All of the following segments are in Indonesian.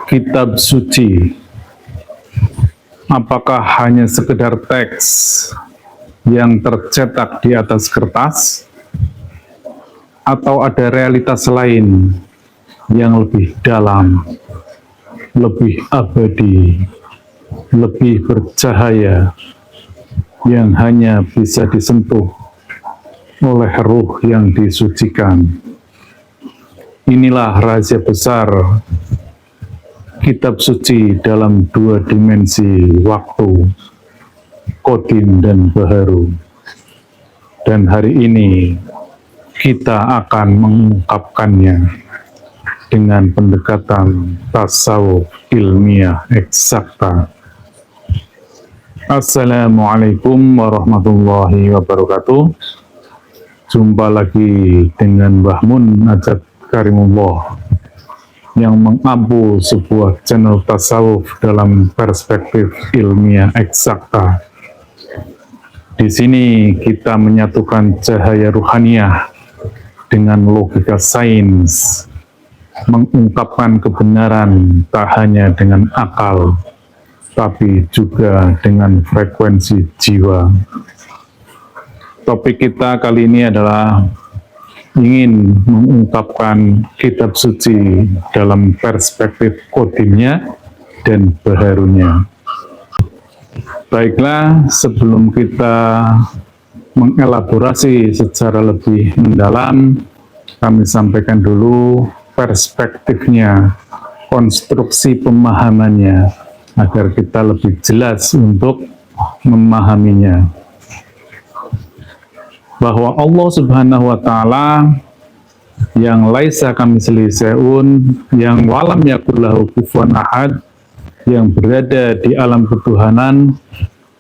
Kitab suci, apakah hanya sekedar teks yang tercetak di atas kertas, atau ada realitas lain yang lebih dalam, lebih abadi, lebih bercahaya, yang hanya bisa disentuh oleh ruh yang disucikan? Inilah rahasia besar kitab suci dalam dua dimensi waktu, qadim dan baharu. Dan hari ini kita akan mengungkapkannya dengan pendekatan tasawuf ilmiah eksakta. Assalamualaikum warahmatullahi wabarakatuh. Jumpa lagi dengan Mbah Mun Ajat Karimullah yang mengampu sebuah channel tasawuf dalam perspektif ilmiah eksakta. Di sini kita menyatukan cahaya ruhaniyah dengan logika sains, mengungkapkan kebenaran tak hanya dengan akal, tapi juga dengan frekuensi jiwa. Topik kita kali ini adalah ingin mengungkapkan kitab suci dalam perspektif qadimnya dan baharunya. Baiklah, sebelum kita mengelaborasi secara lebih mendalam, kami sampaikan dulu perspektifnya, konstruksi pemahamannya, agar kita lebih jelas untuk memahaminya. Bahwa Allah Subhanahu wa Ta'ala yang laisa kamitslihi syai'un, yang walam yakul lahu kufuwan ahad, yang berada di alam ketuhanan,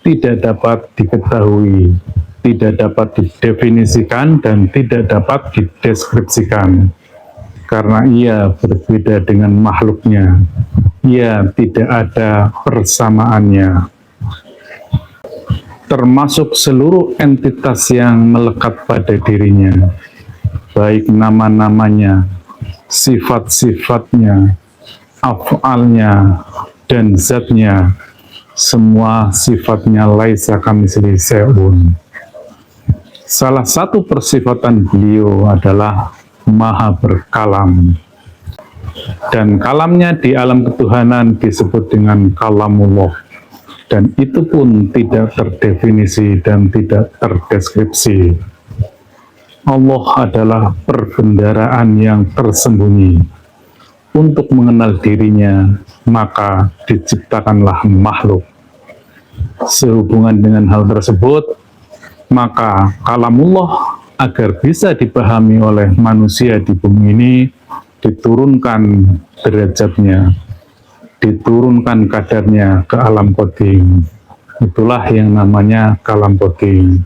tidak dapat diketahui, tidak dapat didefinisikan, dan tidak dapat dideskripsikan. Karena ia berbeda dengan makhluknya, ia tidak ada persamaannya. Termasuk seluruh entitas yang melekat pada dirinya, baik nama-namanya, sifat-sifatnya, af'alnya, dan zatnya, semua sifatnya laisa kamitslihi syai'un. Salah satu persifatan beliau adalah maha berkalam, dan kalamnya di alam ketuhanan disebut dengan kalamullah. Dan itu pun tidak terdefinisi dan tidak terdeskripsi. Allah adalah perbendaharaan yang tersembunyi. Untuk mengenal dirinya, maka diciptakanlah makhluk. Sehubungan dengan hal tersebut, maka kalamullah agar bisa dipahami oleh manusia di bumi ini, diturunkan derajatnya, diturunkan kadarnya ke alam qadim. Itulah yang namanya kalam qadim.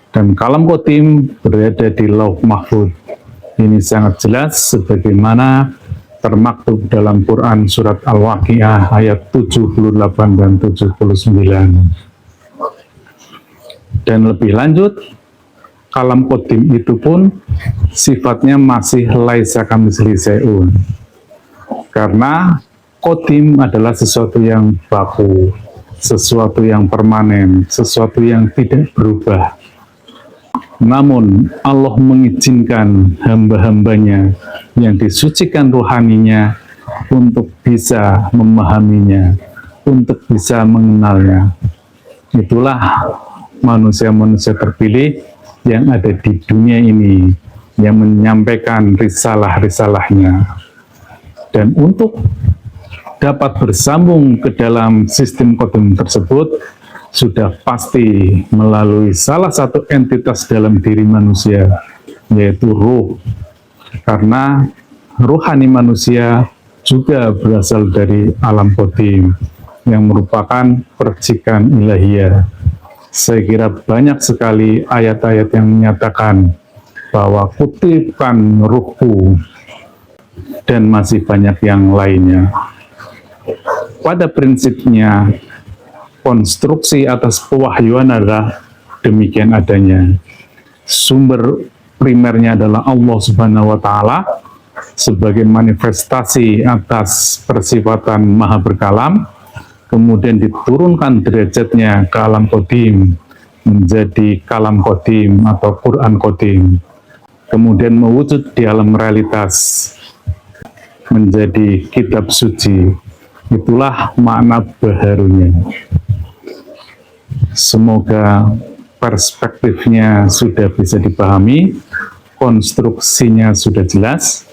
Dan kalam qadim berada di Lauh Mahfuz. Ini sangat jelas sebagaimana termaktub dalam Quran surat Al-Waqiah ayat 78 dan 79. Dan lebih lanjut, kalam qadim itu pun sifatnya masih laisa kamitslihi syai'un. Karena qadim adalah sesuatu yang baku, sesuatu yang permanen, sesuatu yang tidak berubah. Namun Allah mengizinkan hamba-hambanya yang disucikan rohaninya untuk bisa memahaminya, untuk bisa mengenalnya. Itulah manusia-manusia terpilih yang ada di dunia ini, yang menyampaikan risalah-risalahnya. Dan untuk dapat bersambung ke dalam sistem qadim tersebut, sudah pasti melalui salah satu entitas dalam diri manusia, yaitu ruh. Karena ruhani manusia juga berasal dari alam qadim, yang merupakan percikan ilahiyah. Saya kira banyak sekali ayat-ayat yang menyatakan bahwa kutipan ruhku, dan masih banyak yang lainnya. Pada prinsipnya, konstruksi atas pewahyuan adalah demikian adanya. Sumber primernya adalah Allah Subhanahu wa Ta'ala, sebagai manifestasi atas persifatan maha berkalam, kemudian diturunkan derajatnya ke alam qadim menjadi kalam qadim atau Quran qadim, kemudian mewujud di alam realitas menjadi kitab suci. Itulah makna baharunya. Semoga perspektifnya sudah bisa dipahami, konstruksinya sudah jelas.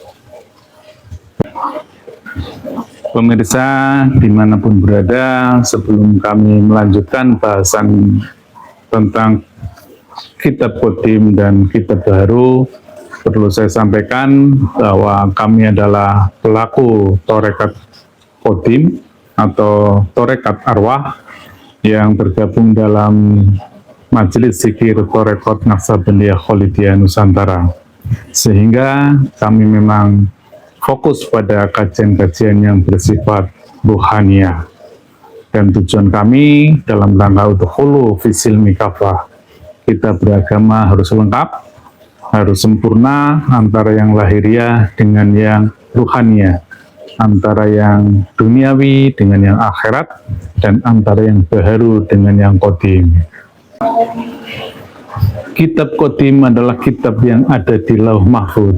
Pemirsa dimanapun berada, sebelum kami melanjutkan bahasan tentang kitab qadim dan kitab baharu, perlu saya sampaikan bahwa kami adalah pelaku Torekat Qadim atau Torekat Arwah yang bergabung dalam Majelis Zikir Torekat Naksabandiyah Kholidiyah Nusantara. Sehingga kami memang fokus pada kajian-kajian yang bersifat ruhaniyah. Dan tujuan kami dalam rangka udkhulu fisil mikafah, kita beragama harus lengkap, harus sempurna antara yang lahiriah dengan yang ruhaniyah, antara yang duniawi dengan yang akhirat, dan antara yang baharu dengan yang qadim. Kitab qadim adalah kitab yang ada di Lauh Mahfuz,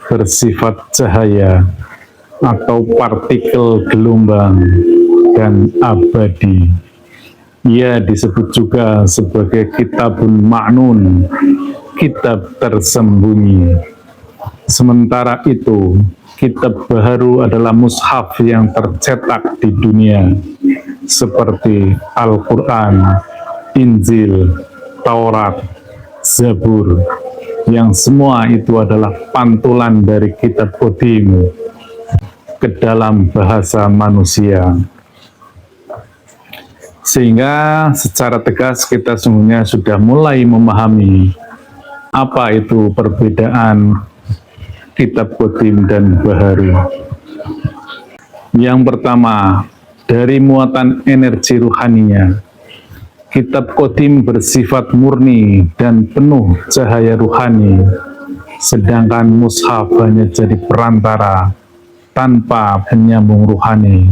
bersifat cahaya atau partikel gelombang dan abadi. Ia disebut juga sebagai kitabun ma'nun, kitab tersembunyi. Sementara itu, kitab baharu adalah mushaf yang tercetak di dunia, seperti Al-Quran, Injil, Taurat, Zabur, yang semua itu adalah pantulan dari kitab qadim ke dalam bahasa manusia. Sehingga secara tegas kita sungguhnya sudah mulai memahami apa itu perbedaan kitab qadim dan baharu. Yang pertama, dari muatan energi ruhaninya, kitab qadim bersifat murni dan penuh cahaya ruhani, sedangkan mushaf hanya jadi perantara tanpa penyambung ruhani.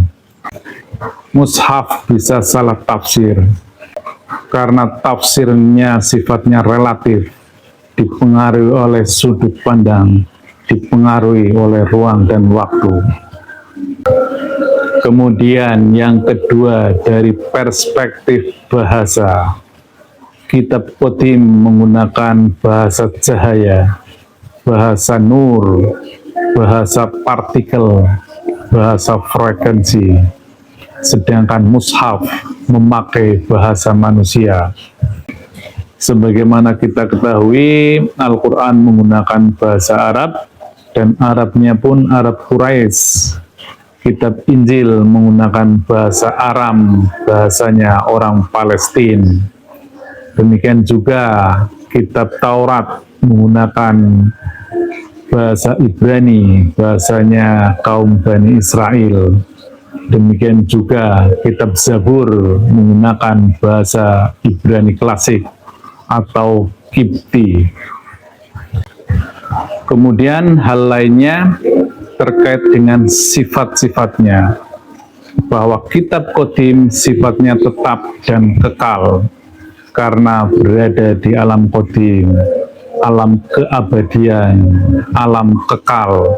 Mushaf bisa salah tafsir karena tafsirnya sifatnya relatif, dipengaruhi oleh sudut pandang, dipengaruhi oleh ruang dan waktu. Kemudian yang kedua, dari perspektif bahasa, kitab qadim menggunakan bahasa cahaya, bahasa nur, bahasa partikel, bahasa frekuensi, sedangkan mushaf memakai bahasa manusia. Sebagaimana kita ketahui, Al-Quran menggunakan bahasa Arab, dan Arabnya pun Arab Quraisy. Kitab Injil menggunakan bahasa Aram, bahasanya orang Palestina. Demikian juga kitab Taurat menggunakan bahasa Ibrani, bahasanya kaum Bani Israel. Demikian juga kitab Zabur menggunakan bahasa Ibrani klasik atau Kipti. Kemudian hal lainnya terkait dengan sifat-sifatnya, bahwa kitab qadim sifatnya tetap dan kekal karena berada di alam qadim, alam keabadian, alam kekal,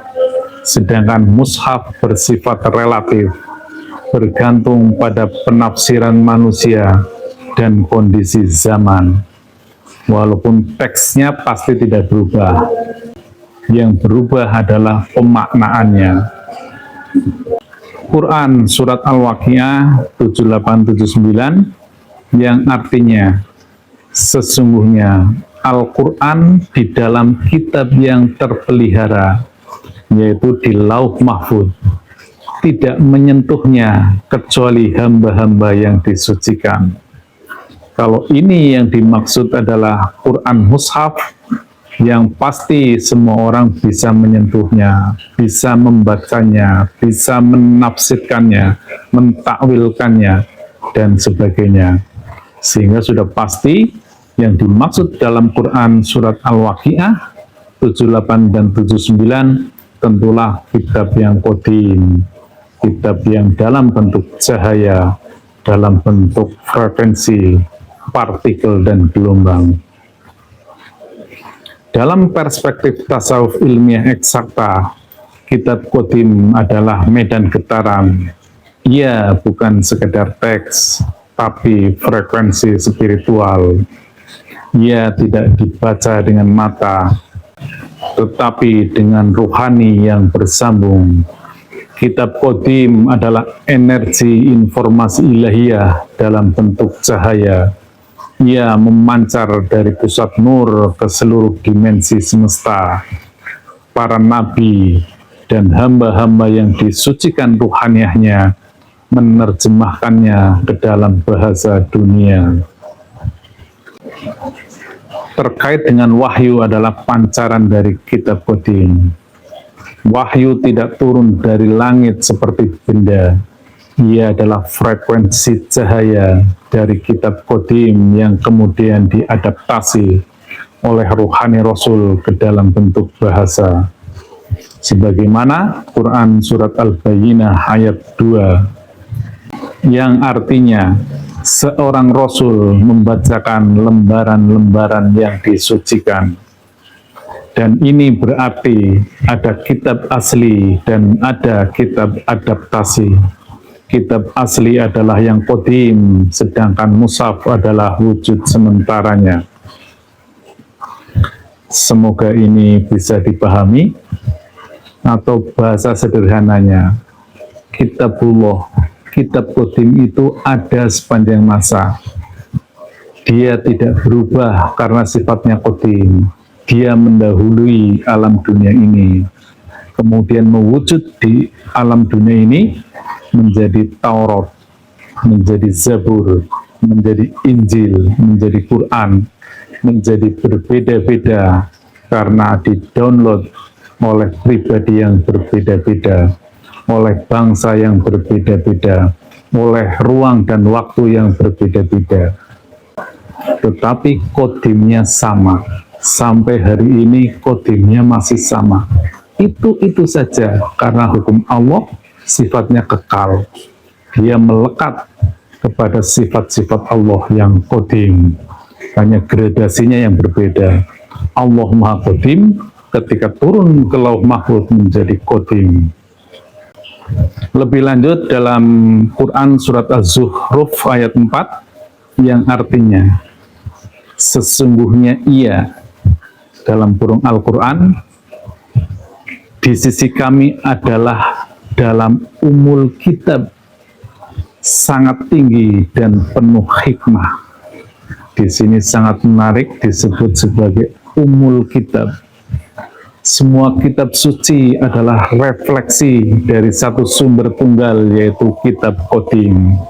sedangkan mushaf bersifat relatif, bergantung pada penafsiran manusia dan kondisi zaman. Walaupun teksnya pasti tidak berubah, yang berubah adalah pemaknaannya. Quran Surat Al-Waqiah 7879 yang artinya, sesungguhnya Al-Quran di dalam kitab yang terpelihara, yaitu di Lauh Mahfuz, tidak menyentuhnya kecuali hamba-hamba yang disucikan. Kalau ini yang dimaksud adalah Quran Mushaf, yang pasti semua orang bisa menyentuhnya, bisa membacanya, bisa menafsirkannya, mentakwilkannya, dan sebagainya. Sehingga sudah pasti yang dimaksud dalam Quran Surat Al-Waqiah 78 dan 79 tentulah kitab yang qadim, kitab yang dalam bentuk cahaya, dalam bentuk frekuensi, partikel, dan gelombang. Dalam perspektif tasawuf ilmiah eksakta, kitab qadim adalah medan getaran. Ia bukan sekedar teks, tapi frekuensi spiritual. Ia tidak dibaca dengan mata, tetapi dengan rohani yang bersambung. Kitab qadim adalah energi informasi ilahiyah dalam bentuk cahaya. Ia memancar dari pusat nur ke seluruh dimensi semesta. Para nabi dan hamba-hamba yang disucikan ruhaniyahnya menerjemahkannya ke dalam bahasa dunia. Terkait dengan wahyu adalah pancaran dari kitab qadim. Wahyu tidak turun dari langit seperti benda. Ia adalah frekuensi cahaya dari kitab qadim yang kemudian diadaptasi oleh ruhani Rasul ke dalam bentuk bahasa. Sebagaimana Quran Surat Al-Bayyinah ayat 2, yang artinya seorang Rasul membacakan lembaran-lembaran yang disucikan. Dan ini berarti ada kitab asli dan ada kitab adaptasi. Kitab asli adalah yang qadim, sedangkan mushaf adalah wujud sementaranya. Semoga ini bisa dipahami, atau bahasa sederhananya, kitabullah, kitab qadim itu ada sepanjang masa. Dia tidak berubah karena sifatnya qadim. Dia mendahului alam dunia ini, kemudian mewujud di alam dunia ini menjadi Taurat, menjadi Zabur, menjadi Injil, menjadi Quran, menjadi berbeda-beda karena di-download oleh pribadi yang berbeda-beda, oleh bangsa yang berbeda-beda, oleh ruang dan waktu yang berbeda-beda. Tetapi qadimnya sama. Sampai hari ini qadimnya masih sama. Itu saja karena hukum Allah sifatnya kekal. Dia melekat kepada sifat-sifat Allah yang qadim. Hanya gradasinya yang berbeda. Allah Maha Qadim ketika turun ke Lauh Mahfuz menjadi qadim. Lebih lanjut dalam Quran Surat Az-Zukhruf ayat 4 yang artinya sesungguhnya ia, dalam kurung Al-Quran, di sisi kami adalah dalam umul kitab sangat tinggi dan penuh hikmah. Di sini sangat menarik disebut sebagai umul kitab. Semua kitab suci adalah refleksi dari satu sumber tunggal, yaitu kitab qadim.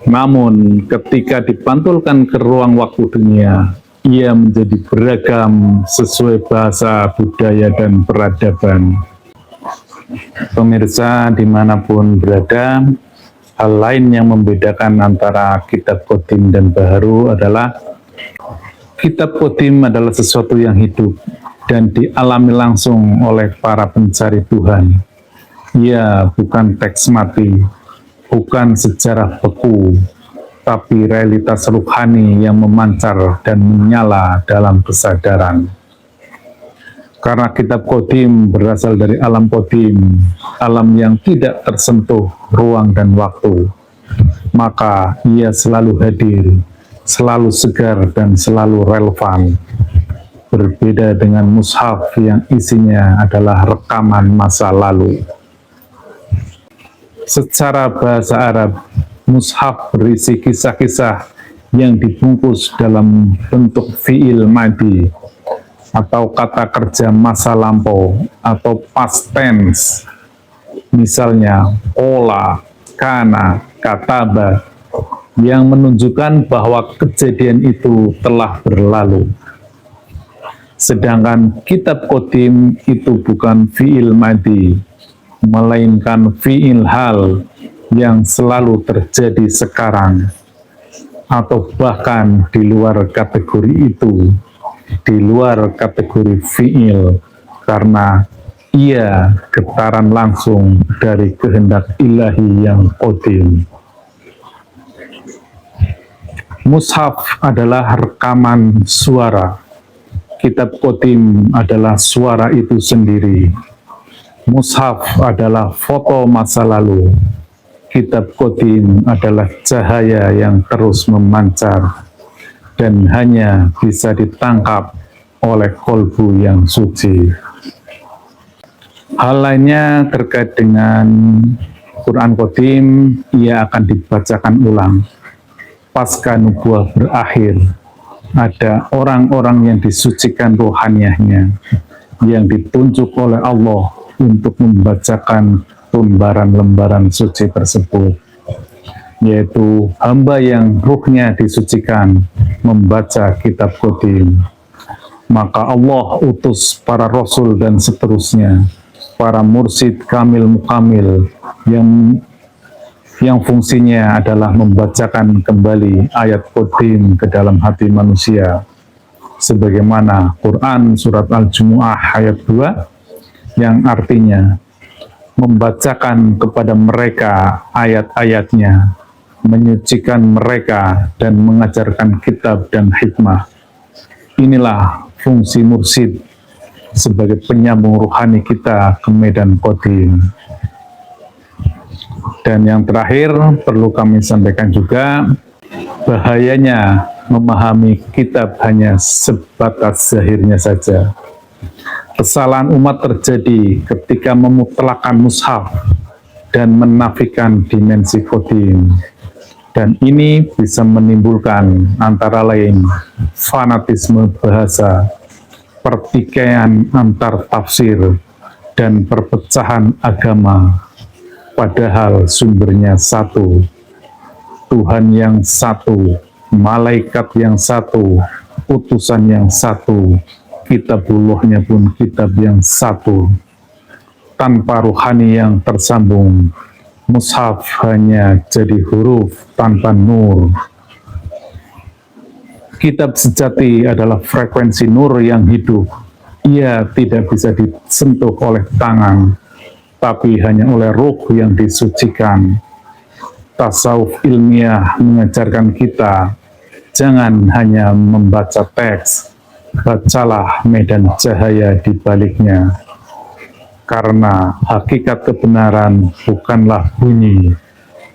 Namun ketika dipantulkan ke ruang waktu dunia, ia menjadi beragam sesuai bahasa, budaya, dan peradaban. Pemirsa dimanapun berada, hal lain yang membedakan antara kitab qadim dan baharu adalah kitab qadim adalah sesuatu yang hidup dan dialami langsung oleh para pencari Tuhan. Ia bukan teks mati, bukan sejarah beku, tapi realitas ruhani yang memancar dan menyala dalam kesadaran. Karena kitab qadim berasal dari alam qadim, alam yang tidak tersentuh ruang dan waktu, maka ia selalu hadir, selalu segar, dan selalu relevan. Berbeda dengan mushaf yang isinya adalah rekaman masa lalu. Secara bahasa Arab, mushaf berisi kisah-kisah yang dibungkus dalam bentuk fi'il madi atau kata kerja masa lampau atau past tense. Misalnya ola, kana, kataba, yang menunjukkan bahwa kejadian itu telah berlalu. Sedangkan kitab qadim itu bukan fi'il madi, melainkan fi'il hal yang selalu terjadi sekarang, atau bahkan di luar kategori itu, di luar kategori fi'il, karena Ia getaran langsung dari kehendak ilahi yang qadim. Mushaf adalah rekaman suara. Kitab qadim adalah suara itu sendiri. Mushaf adalah foto masa lalu. Kitab qadim adalah cahaya yang terus memancar dan hanya bisa ditangkap oleh kolbu yang suci. Hal lainnya terkait dengan Quran qadim, ia akan dibacakan ulang. Pasca nubuah berakhir, ada orang-orang yang disucikan rohaniahnya, yang ditunjuk oleh Allah untuk membacakan lembaran-lembaran suci tersebut, yaitu hamba yang ruhnya disucikan membaca kitab qadim. Maka Allah utus para rasul dan seterusnya, para mursyid kamil mukamil yang fungsinya adalah membacakan kembali ayat qadim ke dalam hati manusia, sebagaimana Quran surat Al-Jumu'ah ayat 2 yang artinya membacakan kepada mereka ayat-ayatnya, menyucikan mereka dan mengajarkan kitab dan hikmah. Inilah fungsi mursyid sebagai penyambung rohani kita ke medan qadim. Dan yang terakhir perlu kami sampaikan juga, bahayanya memahami kitab hanya sebatas zahirnya saja. Kesalahan umat terjadi ketika memutlakan mushaf dan menafikan dimensi qadim. Dan ini bisa menimbulkan antara lain fanatisme bahasa, pertikaian antar tafsir, dan perpecahan agama. Padahal sumbernya satu, Tuhan yang satu, malaikat yang satu, utusan yang satu, kitabullahnya pun kitab yang satu. Tanpa ruhani yang tersambung, mushaf hanya jadi huruf tanpa nur. Kitab sejati adalah frekuensi nur yang hidup. Ia tidak bisa disentuh oleh tangan, tapi hanya oleh ruh yang disucikan. Tasawuf ilmiah mengajarkan kita, jangan hanya membaca teks, bacalah medan cahaya di baliknya. Karena hakikat kebenaran bukanlah bunyi,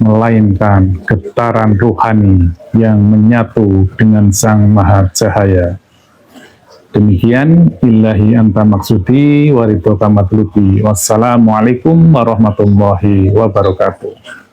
melainkan getaran rohani yang menyatu dengan Sang Maha Cahaya. Demikian, billahi anta maksudi wa ridhoka matlubi. Wassalamualaikum warahmatullahi wabarakatuh.